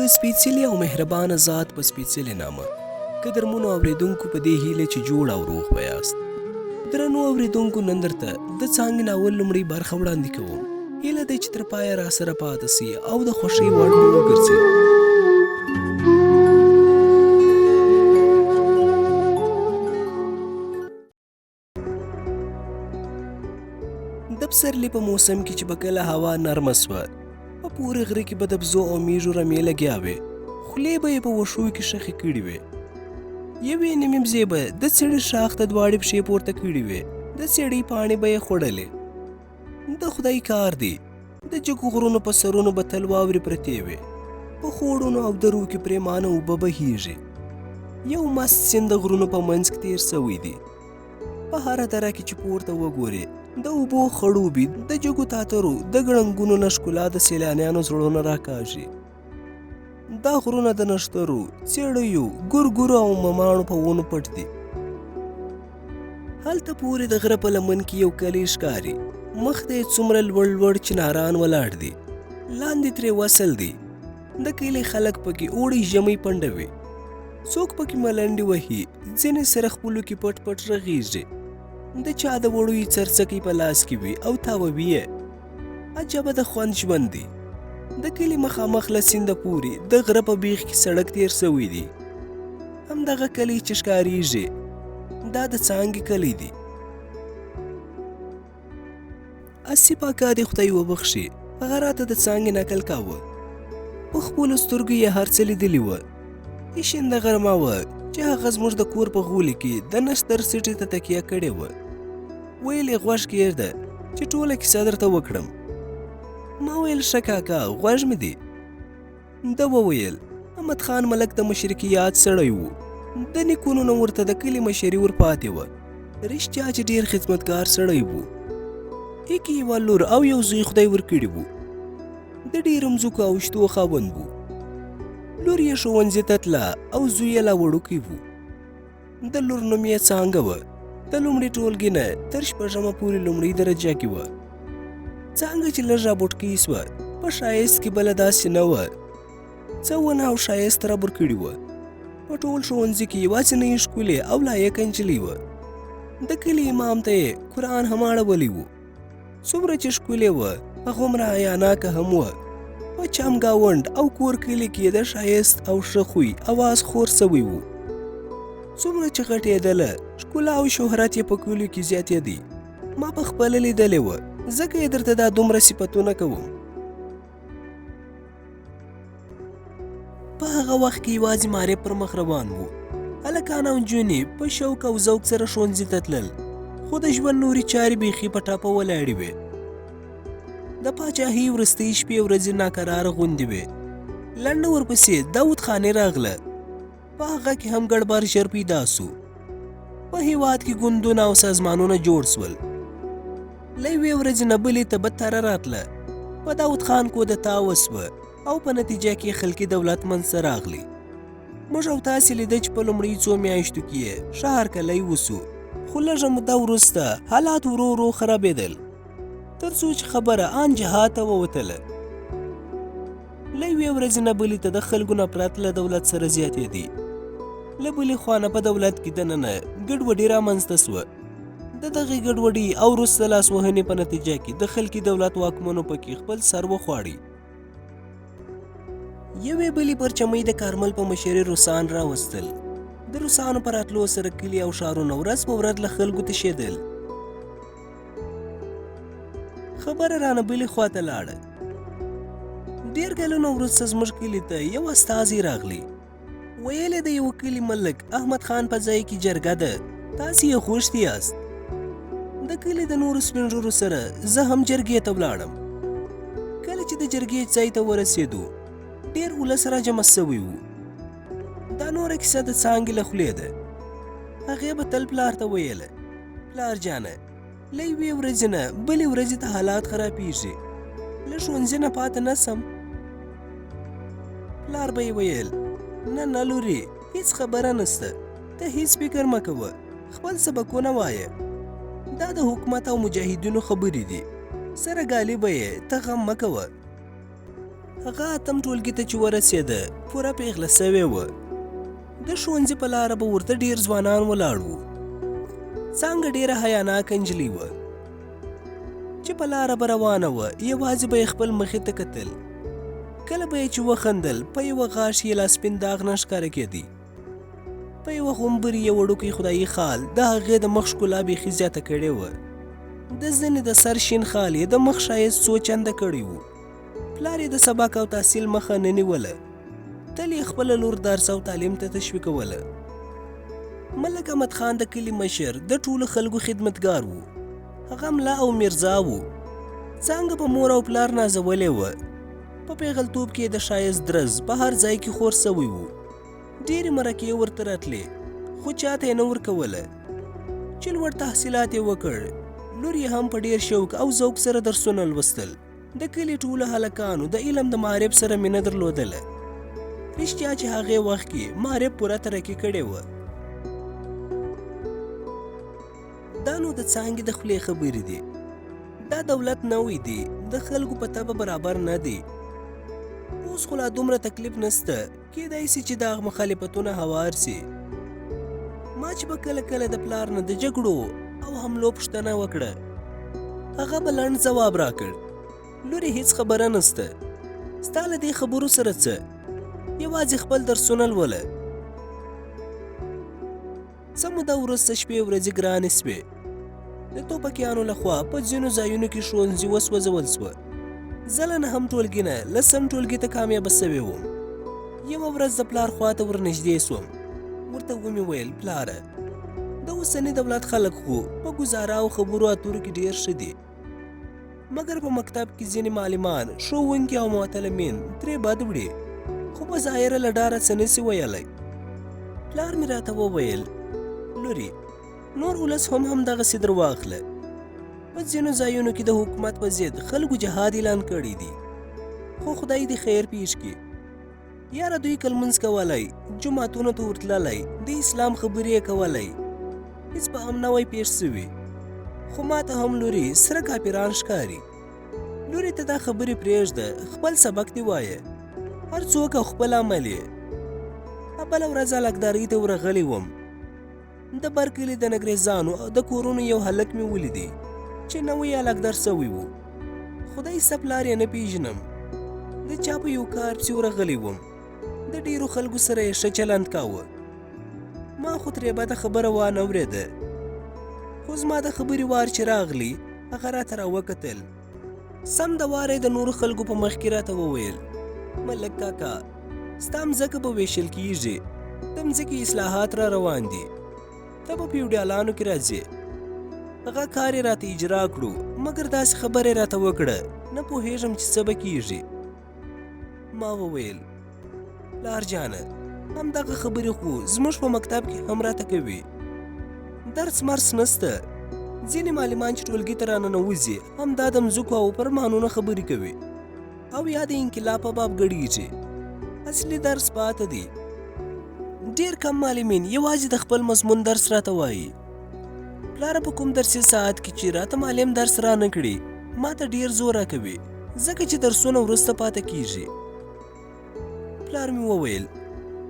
د سپېڅلي او مهربانه ذات په سپېڅلي نامه قدرمنو اورېدونکو په دې هیله چې جوړ او روغ به یاست. درنو اورېدونکو نن درته د څانګې ناول لومړۍ برخه وړاندې کوم. هیله ده چې تر پایه راسره پاتې سي او د خوښۍ وړ مو وګرځي. د پسرلي په موسم کې چې به کله هوا نرمه سوه، په پورې غره کې به د بزو او میږو رمې لګیا وې، خولې به یې په وښو کې ښخې کړي وې. یوې نیمې بزې به د څېړۍ شاخ ته دواړې پښې پورته کړي وې، د څېړۍ پاڼې به یې خوړلې. د خدای کار دی، د جګو غرونو په سرونو به تل واورې پرتې وې، په خوړونو او درو کې پرېمانه اوبه بهیږي. یو مست سیند د غرونو په منځ کې تېر سوی دی. په هره دره کې چې پورته وګورې د اوبو خړوبي، د جګو تاترو، د ګړنګونو نه ښکلا د سیلانیانو زړونه راکاږي. دا غرونه د نښترو، څېړیو، ګورګورو او مماڼو په ونو پټ دي. هلته پورې د غره په لمن کې یو کلی ښکاري. مخ ته یې څومره لوړ لوړ چناران ولاړ دي، لاندې ترې وصل دي. د کلي خلک پکې اوړي ژمی پنډوي، څوک پکې ملنډې وهي، ځینې سره خپلو کې پټ پټ رغېږي. د چا د وړوي څرڅکۍ په لاس کې وي او تاووي یې. عجبه د خوند ژوند دی. د کلي مخامخ له سینده پورې د غره په بیخ کې سړک تېر سوی دی. همدغه کلی چې ښکارېږي دا د څانګې کلی دی. اسیپ اکا دې خدای وبخښي، هغه راته د څانګې نکل کاوه. په خپلو سترګو یې هر څه لیدلي وه. هېشنده غرمه وه چې هغه زموږ د کور په غولي کې د نښتر سټې ته تکیه کړې وه. ویل یې غوږ کېږده چې ټوله کیسه درته وکړم. ما ویل ښه کاکا، غوږ مې دی. ده وویل احمد خان ملک د مشرقیات سړی و، د نیکونو نه ورته د کلي مشري ورپاتې وه. رښتیا چې ډېر خدمتګار سړی و. ایکې یوه لور او یو زوی خدای ورکړي وو. د ډېرو مځکو او شتو خاوند و. لور یې ښوونځي ته تله او زوی یې لا وړوکی و. د لور نوم یې څانګه وه. د لومړي ټولګي نه تر شپږمه پورې لومړۍ درجه کې وه. څانګه چې لږ رابوټکۍ سوه، په ښایست کې بله داسې نه وه. څه ونه او ښایست رابر کړي وه. په ټول ښوونځي کې یوازینۍ ښکلې او لایقه نجلۍ وه. د کلي امام ته یې قرآن هم اړولی و. څومره چې ښکلې وه هغومره حیاناکه هم وه. په چم ګاونډ او کور کلي کې د ښایست او ښه خوی اواز خور سوی و. څومره چې غټېدله، ښکلا او شهرت یې په کلیو کې زیاتېدی. ما په خپله لیدلې وه، ځکه یې درته دا دومره صفتونه کوم. په هغه وخت کې یوازې معرف پر مخ روان و. هلکان او نجونې په شوق او ذوق سره ښوونځي ته تلل، خو د ژوند نورې چارې بیخي په ټاپه ولاړې وې. د پاچاهۍ وروستۍ شپې ورځې ناکراره غوندې وې. لنډه ورپسې داود خانې راغله. په هغه کې هم ګډبار ژر پیدا سو. په هېواد کې ګوندونه او سازمانونه جوړ سول. له یوې ورځې نه بلې ته بدتره راتله. په داود خان کودتا وسوه او په نتیجه کې خلقي دولت منځته راغلی. موږ او تاسې لیده چې په لومړیو څو میاشتو کې یې ښه هرکلی وسو، خو لږه موده وروسته حالات ورو ورو خرابېدل، تر څو چې خبره آن جهاد ته ووتله. له یوې ورځې نه بلې ته د خلکو نفرت له دولت سره زیاتېدی. له بلې خوا نه په دولت کې دننه ګډوډي رامنځته سوه. د دغې ګډوډۍ او وروسته لاسوهنې په نتیجه کې د خلقي دولت واکمنو پکې خپل سر وخواړي. یوې بلې پرچمۍ د کارمل په مشرۍ روسان راوستل. د روسانو په راتلو سره کلي او ښارونه ورځ په ورځ له خلکو تشېدل. خبره رانه بلې خواته لاړه. ډېر کلونه وروسته زموږ کلي ته یو استازی راغلی. ویل یې د یوه کلي ملک احمد خان په ځای کې جرګه ده، تاسې یې غوښتي یاست. د کلي د نورو سپین ږیرو سره زه هم جرګې ته ولاړم. کله چې د جرګې ځای ته ورسېدو، ډېر ولس راجمع سوی و. دا نوره کیسه د څانګې له خولې ده. هغې به تل پلار ته ویله پلار جانه، له یوې ورځې نه بلې ورځې ته حالات خرابېږي، له ښوونځي نه پاته نه سم. پلار به یې ویل نه لورې، هیڅ خبره نسته، ته هیڅ فکر مه کوه، خپل سبقونه وایه. دا د حکومت او مجاهدینو خبرې دي، سره غالبه یې ته غم مه کوه. هغه اتم ټولګي ته چې ورسېده پوره پیغله سوې وه. د ښوونځي په لاره به ورته ډېر ځوانان ولاړ وو. څانګه ډېره حیاناکه نجلۍ وه چې په لاره به روانه وه. یوازې به یې خپل مخې ته کتل. کله به یې چې وخندل په یوه غاښ یې لا سپین داغ نه ښکاره کېدی. په یوه غومبري یو وړوکی خدایي خال د هغې د مخ ښکلا بیخي زیاته کړې وه. د زنې د سر شین خال یې د مخ ښایست څو چنده کړی وو. پلار یې د سبق او تحصیل مخه نه نیوله. تل یې خپله لور درس او تعلیم ته تشویقوله. ملک احمد خان د کلي مشر د ټولو خلکو خدمتګار وو. هغه ملا او میرزا وو. څانګه په مور او پلار نازولې وه. په پیغلتوب کې د ښایست درز په هر ځای کې خور سوی وو. ډېرې مرکې ورته راتلې خو چاته یې نه ورکوله. چې لوړ تحصیلات یې وکړ. لور یې هم په ډېر شوق او ذوق سره درسونه لوستل. د کلي ټولو هلکانو د علم د معرف سره مینه درلودله. رښتیا چې هغې وخت کې معرف پوره ترقي کړې وه. دا نو د څانګې د خولې خبرې دي. دا دولت نوی دی، د خلکو په طبع برابر نه دی. اوس خو لا دومره تکلیف نسته، کیدای سي چې دا مخالفتونه هوار سي. ما چې به کله کله د پلار نه د جګړو او حملو پوښتنه وکړه، هغه به لنډ ځواب راکړ: لورې هیڅ خبره نسته، ستا له دې خبرو سره څه، یوازې خپل درسونه لوله. څه موده وروسته شپې ورځې ګرانې سوې. د ټوپکیانو لخوا په ځینو ځایونو کې ښوونځي وسوځول سوه. زه له نهم ټولګي نه لسم ټولګي ته کامیابه سوې وم. یوه ورځ د پلار خواته ورنږدې سوم. ورته ومې ویل: پلاره، د اوسني دولت خلک خو په ګزاره او خبرو اترو کې ډېر ښه دي، مګر په مکتب کې ځینې معلمان، ښوونکي او معتلمین ترې بد وړي، خو په ظاهره له ډاره څه نسي ویلی. پلار مې راته وویل: لورې، نور ولس هم همدغسې در واخله. په ځینو ځایونو کې د حکومت په ضد خلکو جهاد اعلان کړی دی، خو خدای دې خیر پیش کړي. یاره دوی که لمونځ کولی، جوماتونو ته ورتللی، د اسلام خبرې یې کولی، هېڅ به هم نه وی پیښ سوي. خو ما ته هم لورې سره کافران ښکاري. لورې ته دا خبرې پرېږده، خپل سبق دې وایه، هر څوک او خپل عمل یې. بله ورځ هلکدارۍ ته ورغلی وم. د بر کلي د نګریزانو د کورونو یو هلک مې ولیدی چې نوی هلکدار سوی و. خدای سه پلار یې نه پیژنم. د چا په یو کار پسې ورغلی وم. د ډېرو خلکو سره یې ښه چلند کاوه. ما خو ترې بده خبره وانه اورېده، خو زما د خبرې وار چې راغلی، هغه راته راوکتل. سم د واره د نورو خلکو په مخ کې راته وویل: ملک کاکا، ستا مځکه به ویشل کېږي، د مځکې اصلاحات را روان دي، ته به پیوډیالانو کې راځې. هغه کار یې راته اجرا کړو، مګر داسې خبره یې راته وکړه، نه پوهېږم چې څه به کېږي. ما وویل: پلار جانه، همدغه خبرې خو زموږ په مکتب کې هم راته کوي. درس مرس نسته. ځینې معلمان چې ټولګي ته راننوځي، همدا د مځکو او فرمانونو خبرې کوي، او یا د انقلاب په باب ګډېږي. اصلي درس پاته دی. ډېر کم معلمین یوازې د خپل مضمون درس راته وایي. پلاره، په کوم درسي ساعت کې چې راته معلم درس رانه کړي، ما ته ډېر زور راکوي، ځکه چې درسونه وروسته پاته کېږي. پلار مې وویل: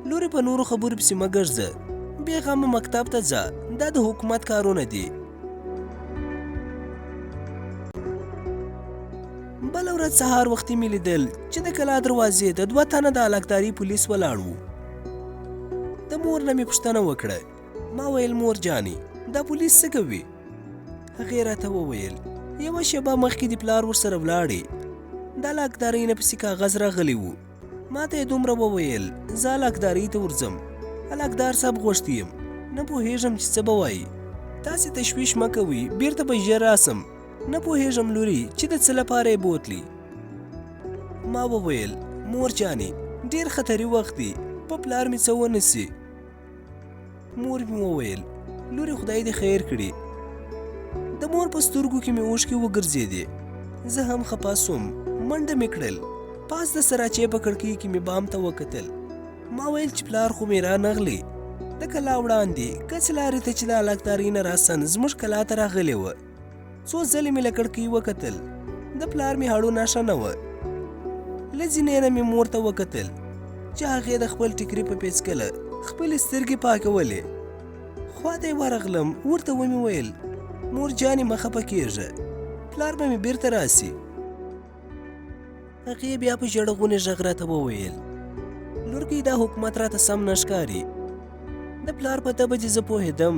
لورې، په نورو خبرو پسې مه ګرځه، بې غمه مکتب ته ځه، دا د حکومت کارونه دي. بله ورځ سهار وختي مې لیدل چې د کلا دروازې ته 2 تنه د هلکداري پولیس ولاړ وو. د مور نه مې پوښتنه وکړه. ما ویل: مور جانې، دا پولیس څه کوي؟ هغې راته وویل: یوه شېبه مخکې د پلار ورسره ولاړې، د هلکدارۍ نه پسې کاغذ راغلی وو. ما ته یې دومره وویل: زه هلکدارۍ ته ورځم، هلکدار صاحب غوښتي یم، نه پوهېږم چې څه به وایي. تاسې تشویش مه کوئ، بیرته به ژر راسم، نه پوهېږم لورې چې د څه لپاره یې بوتلي. ما وویل: مور جانې، ډېر خطري وخت دی، په پلار مې څه ونه سي. مور مې وویل: لورې، خدای دې خیر کړي. د مور په سترګو کې مې اوښکې وګرځېدې. زه هم خپه سوم، منډه مې کړل. پاس د سراچې په کړکۍ کې مې بام ته وکتل. ما ویل چې پلار خو مې رانغلی. د کلا وړاندې کڅ لارې ته چې د هلکدارۍ نه راسن زموږ کلا ته راغلې وه. څو ځلې مې له کړکۍ وکتل، د پلار مې هډو نښه نه وه. له زینې نه مې مور ته وکتل چې هغې د خپل ټیکري په پیڅکله خپلې سترګې پاکولې. خوا ته یې ورغلم، ورته ومې ویل مور جانې مه خفه کېږه، پلار به مې بیرته راسي. هغې بیا په ژړه غونې غږ راته وویل لورګۍ دا حکومت راته سم نه ښکاري. د پلار په طبع چې زه پوهېدم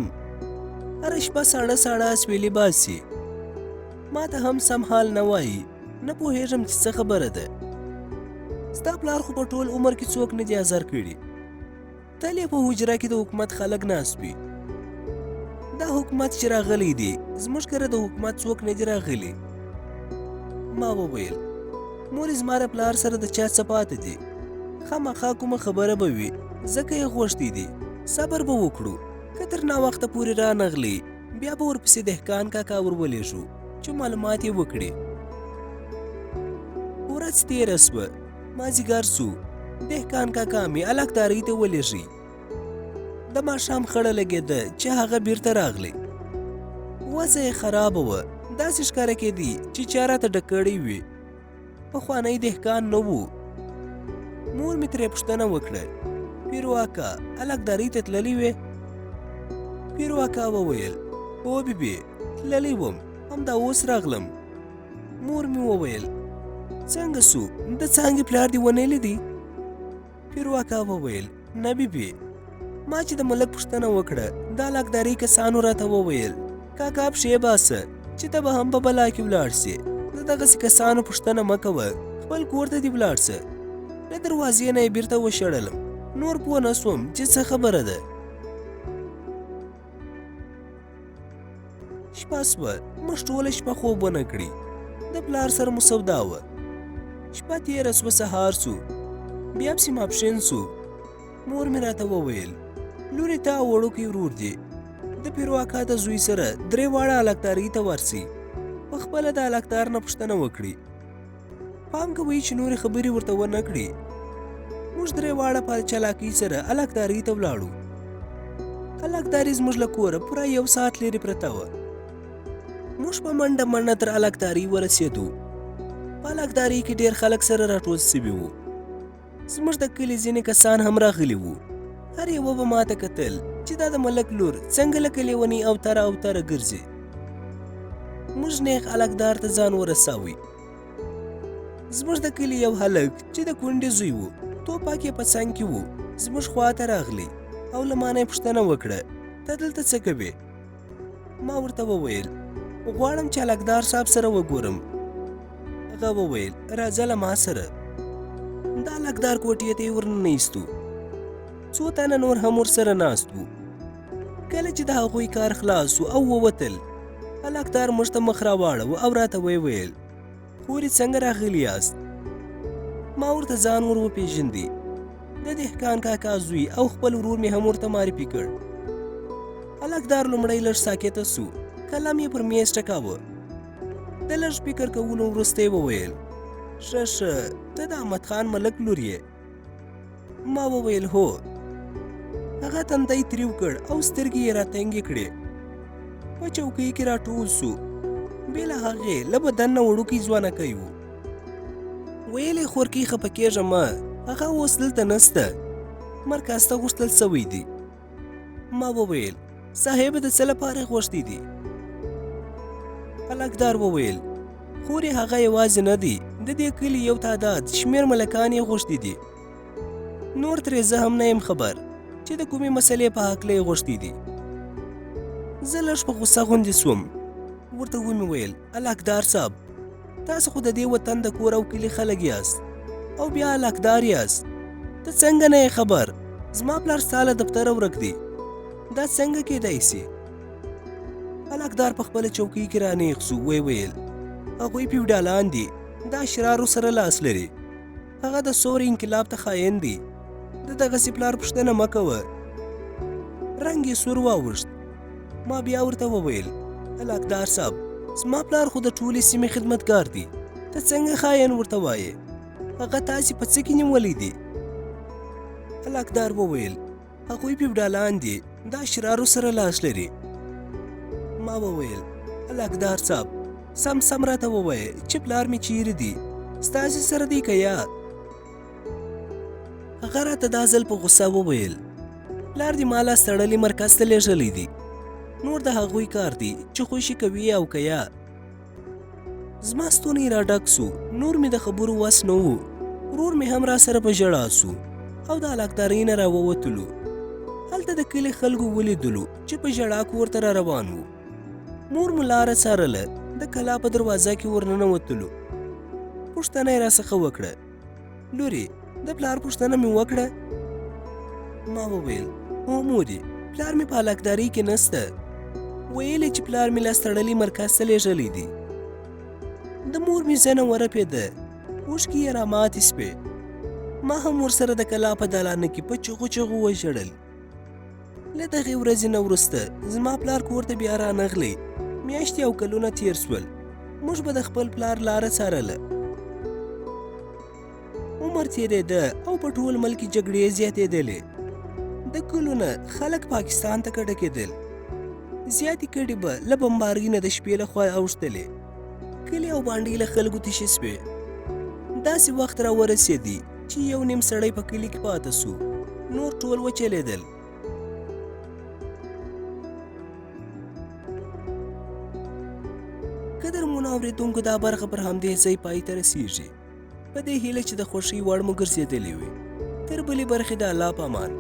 هره شپه ساړه ساړه اسویلې باسي، ما ته هم سم حال نه وایي، نه پوهېږم چې څه خبره ده. ستا پلار خو په ټول عمر کې څوک نه دي ازار کړي، تل یې په حجره کې د حکومت خلک ناست وي. دا حکومت چې راغلی دی زموږ کره د حکومت څوک نه دي راغلي. ما وویل مور زما د پلار سره د چا څه پاتې دي، خامخا کومه خبره به وي ځکه یې غوښتي دي، صبر به وکړو، که تر ناوخته پورې رانغلي بیا به ورپسې دهقان کاکا ورولېږو چې معلومات یې وکړي. ورځ تېره سوه، مازدیګر سو، دهقان کاکا مې الکدارۍ ته ولېږي. د ماښام خړه لګېده چې هغه بیرته راغلی. وضع یې خرابه وه، داسې ښکاره کېدی چې چا راته ډک کړی وي. پخوانی دهقان نه و. مور مې ترې پوښتنه وکړه پیرواکا الکدارۍ ته تللی وې؟ پیرواکا وویل هو بیبي تللی وم، همدا اوس راغلم. مور مې وویل څنګه سو، د څانګې پلار دې ونه لیدی؟ پیرواکا وویل نه بیبي، ما چې د ملک پوښتنه وکړه د الکدارۍ کسانو راته وویل کاکا پښې باسه چې ته به هم په بلا کې ولاړ سې، د دغسې کسانو پوښتنه مه کوه، خپل کور ته دې ولاړ سه. له دروازې نه یې بیرته وشړلم، نور پوه نه سوم چې څه خبره ده. شپه سوه، موږ ټوله شپه خوب ونه کړي، د پلار سره مو سودا وه. شپه تېره سوه، سهار سو، بیا پسې ماپښین سو. مور مې راته وویل لورې تا وړوکی ورور دی، د پیرواکا د زوی سره درې واړه الکدارۍ ته ورسي، پخپله د الکدار نه پوښتنه وکړي. پام کوئ چې نورې خبرې ورته ونه کړي. موږ درې واړه په چلاکۍ سره الکدارۍ ته ولاړو. الکدارۍ زموږ له کوره پوره 1 ساعت لرې پرته وه. موږ په منډه منډه تر الکدارۍ ورسېدو. په الکدارۍ کې ډېر خلک سره راټول سوي وو. زموږ د کلي ځینې کسان هم راغلي وو. هر یوه به ما ته کتل چې دا د ملک لور څنګه لکه لیونۍ اوتره اوتره ګرځي. موږ نیغ الکدار ته ځان ورساوی. زموږ د کلي یو هلک چې د کونډې زوی و، توپک یې په څنګ کې و، زموږ خوا ته راغلی او له ما نه یې پوښتنه وکړه ته دلته څه کوې؟ ما ورته وویل غواړم چې الکدار صاحب سره وګورم. هغه وویل راځه له ما سره. د الکدار کوټې ته یې ورننه ایستو. څو تنه نور هم ورسره ناست وو. کله چې د هغوی کار خلاص و او ووتل، الکدار موږ ته مخ راواړو او راته ویې ویل خورې څنګه راغلي یاست؟ ما ورته ځان ور وپېژندی. د دهقان کاکا زوی او خپل ورور مې هم ورته معرفي کړ. الکدار لومړی لږ ساکته سو، قلم یې پر میز ټکاوه. د لږ فکر کولو وروسته یې وویل ښه ښه ته د احمد خان ملک لور یې؟ ما وویل هو. هغه تندی تریو کړ او سترګې یې راتنګې کړې. په چوکۍ کې راټول سو. بې له هغې له بدن نه وړوکی ځوانکی و. ویل یې خورکۍ خفه کېږه مه، هغه اوس دلته نسته، مرکز ته غوښتل سوی دی. ما وویل صاحب د څه لپاره غوښتي دي؟ الکدار وویل خورې هغه یوازې نه دی، د دې کلي یو تعداد شمېر ملکان یې غوښتي دي. نور ترې زه هم نه یم خبر چې د کومې مسلې په هکله یې غوښتي دي. زه لږ په غوسه غوندې سوم. ورته ومې ویل الکدار صاحب تاسو خو د دې وطن د کور او کلي خلک یاست او بیا الکدار یاست، ته څنګه نه یې خبر؟ زما پلار ستا له دفتره ورک دی، دا څنګه کېدای سي؟ الکدار په خپله چوکۍ کې رانیغ سو. ویې ویل هغوی فیوډالان دي، د اشرارو سره لاس لري، هغه د سور انقلاب ته خاین دی، د دغسې پلار پوښتنه مه کوه. رنګ یې سور واوښت. ما بیا ورته وویل الکدار صاحب زما پلار خو د ټولې سیمې خدمتګار دی، ته څنګه خاین ورته وایې؟ هغه تاسې په څه کې نیولی دی؟ الکدار وویل هغوی فیوډالان دي، د اشرارو سره لاس لري. ما وویل الکدار صاحب سم راته ووایه چې پلار مې چیرې دی، ستاسې سره دی که یا؟ هغه راته دا ځل په غوسه وویل پلار دې ما لاس تړلي مرکز ته لیږلی دي، نور د هغوی کار دی چې خوشي کوي او که یا. زما ستونی را ډک سو، نور مې د خبرو وس نه و. ورور مې هم را سره په ژړا سو او د علاقدارۍ نه راووتلو. هلته د کلي خلکو ولیدلو چې په ژړا کور ته را روان وو. مور مو لاره څارله، د کلا په دروازه کې ورننوتلو. پوښتنه یې راڅخه وکړه، لورې د پلار پوښتنه مې وکړه؟ ما وویل هو مورې، پلار مې په علاقدارۍ کې نسته، ویلې چې پلار مې لاس تړلي مرکز ته لیږلی دي. د مور مې زنه ورپېده، اوښکې یې راماتې سوې. ما هم ورسره د کلا په دالانه کې په چغو چغو وژړل. له دغې ورځې نه وروسته زما پلار کور ته بیا رانغلی. میاشتې او کلونه تیر سول، موږ به د خپل پلار لاره څارله. عمر تېرېده او په ټول ملک کې جګړې زیاتېدلې. د کلو نه خلک پاکستان ته کډه کېدل. زیاتې کډې به له بمبارۍ نه د شپې له خوا اوښتلې. کلي او بانډې له خلکو تشې سوې. داسې وخت را ورسېدی چې یو نیم سړی په کلي کې پاته سو، نور ټول وچلېدل. قدرمنو اورېدونکو، دا برخه پر همدې ځای پای ته رسېږي، په دې هیله چې د خوښۍ وړ مو ګرځېدلې وي. تر بلې برخې د الله په امان.